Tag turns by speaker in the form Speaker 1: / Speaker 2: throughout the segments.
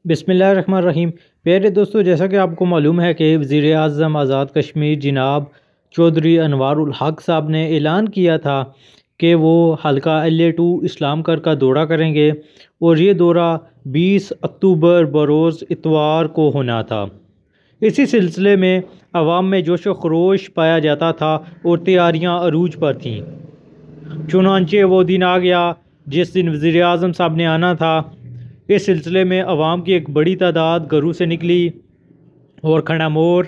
Speaker 1: बिस्मिल्लाहिर्रहमानिर्रहीम। प्यारे दोस्तों, जैसा कि आपको मालूम है कि वज़ीर आज़म आज़ाद कश्मीर जनाब चौधरी अनवारुल हक साहब ने ऐलान किया था कि वो हल्का LA2 इस्लामगढ़ का दौरा करेंगे और ये दौरा 20 अक्टूबर बरोज़ इतवार को होना था। इसी सिलसिले में अवाम में जोश व खरोश पाया जाता था और तैयारियां अरूज पर थीं। चुनांचे वो दिन आ गया जिस दिन वज़ीर आज़म साहब ने आना था। इस सिलसिले में अवाम की एक बड़ी तादाद घरों से निकली और खड़ा मोर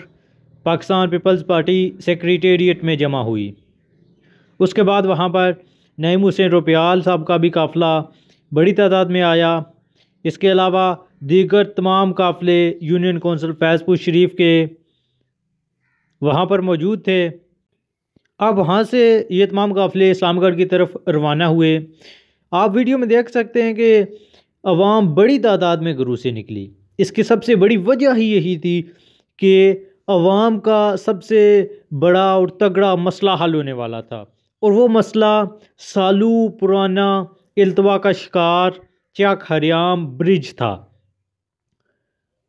Speaker 1: पाकिस्तान पीपल्स पार्टी सेक्रेटेरिएट में जमा हुई। उसके बाद वहाँ पर नईम हुसैन रुपयाल साहब का भी काफ़िला बड़ी तादाद में आया। इसके अलावा दीगर तमाम काफ़िले यूनियन कौंसिल फैज़पुर शरीफ के वहाँ पर मौजूद थे। अब वहाँ से ये तमाम काफ़िले इस्लामगढ़ की तरफ रवाना हुए। आप वीडियो में देख सकते हैं कि अवाम बड़ी तादाद में घरों से निकली। इसकी सबसे बड़ी वजह ही यही थी कि अवाम का सबसे बड़ा और तगड़ा मसला हल होने वाला था, और वो मसला सालों पुराना इल्तवा का शिकार चक हरियाम ब्रिज था,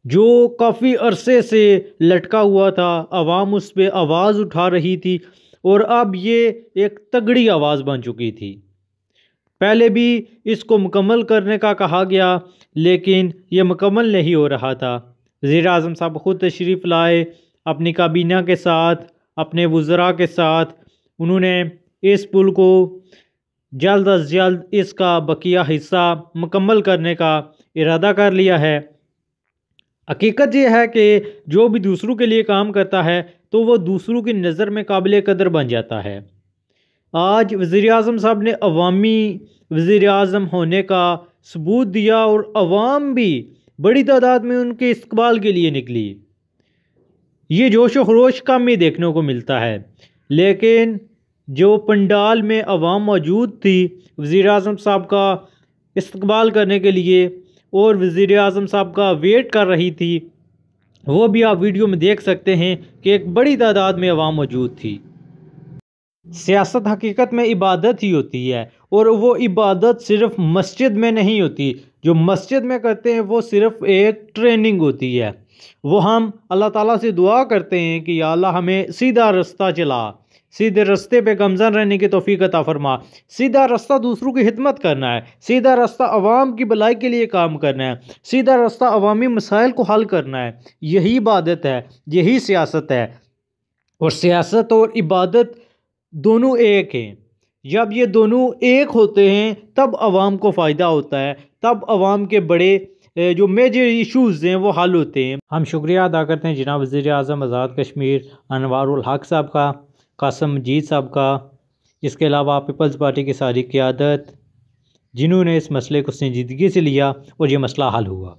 Speaker 1: जो काफ़ी अरसे से लटका हुआ था। अवाम उस पर आवाज़ उठा रही थी और अब ये एक तगड़ी आवाज़ बन चुकी थी। पहले भी इसको मुकम्मल करने का कहा गया, लेकिन ये मुकम्मल नहीं हो रहा था। वज़ीर आज़म साहब ख़ुद तशरीफ़ लाए अपनी काबीना के साथ, अपने वज़रा के साथ। उन्होंने इस पुल को जल्द अज जल्द इसका बकिया हिस्सा मुकम्मल करने का इरादा कर लिया है। हकीकत ये है कि जो भी दूसरों के लिए काम करता है तो वो दूसरों की नज़र में काबिल कदर बन जाता है। आज वज़ीर आज़म साहब ने अवामी वज़ीर आज़म होने का सबूत दिया और अवाम भी बड़ी तादाद में उनके इस्तकबाल के लिए निकली। ये जोश व खरोश कम ही देखने को मिलता है, लेकिन जो पंडाल में अवाम मौजूद थी वज़ीर आज़म साहब का इस्तकबाल करने के लिए और वज़ीर आज़म साहब का वेट कर रही थी, वो भी आप वीडियो में देख सकते हैं कि एक बड़ी तादाद में अवाम मौजूद थी। सियासत हकीकत में इबादत ही होती है, और वो इबादत सिर्फ मस्जिद में नहीं होती। जो मस्जिद में करते हैं वो सिर्फ एक ट्रेनिंग होती है। वो हम अल्लाह ताला से दुआ करते हैं कि या अल्लाह हमें सीधा रास्ता चला, सीधे रास्ते पे गमज़न रहने की तौफीक अता फरमा। सीधा रास्ता दूसरों की खिदमत करना है, सीधा रास्ता अवाम की भलाई के लिए काम करना है, सीधा रास्ता अवामी मसाइल को हल करना है। यही इबादत है, यही सियासत है। और सियासत और इबादत दोनों एक हैं। जब ये दोनों एक होते हैं तब अवाम को फ़ायदा होता है, तब अवाम के बड़े जो मेजर इश्यूज़ हैं वो हल होते हैं। हम शुक्रिया अदा करते हैं जनाब वज़ीर आज़म आज़ाद कश्मीर अनवारुल हक साहब का, कासिम मजीद साहब का, इसके अलावा पीपल्स पार्टी की सारी क़यादत, जिन्होंने इस मसले को संजीदगी से लिया और ये मसला हल हुआ।